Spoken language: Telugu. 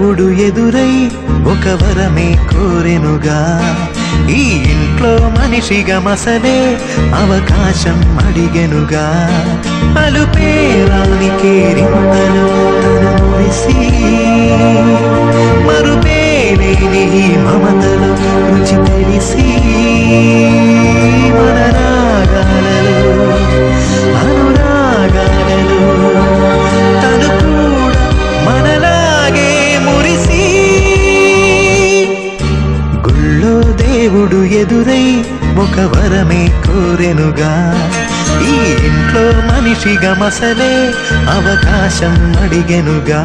దేవుడు ఎదురై ఒక వరమే కోరెనుగా, ఈ ఇంట్లో మనిషిగా మసలే అవకాశం అడిగెనుగా. అలుపేరాని కేరింతలో తను మురిసి, మరుపేలేని ఈ మమతలో రుచి తెలిసి, మన రాగాలలో అనురాగాలలో తను కూడా మనలాగే మురిసి. గుళ్ళో దేవుడు ఎదురై ఒక వరమే కోరెనుగా, ఈ ఇంట్లో మనిషిగా మసలే అవకాశం అడిగెనుగా.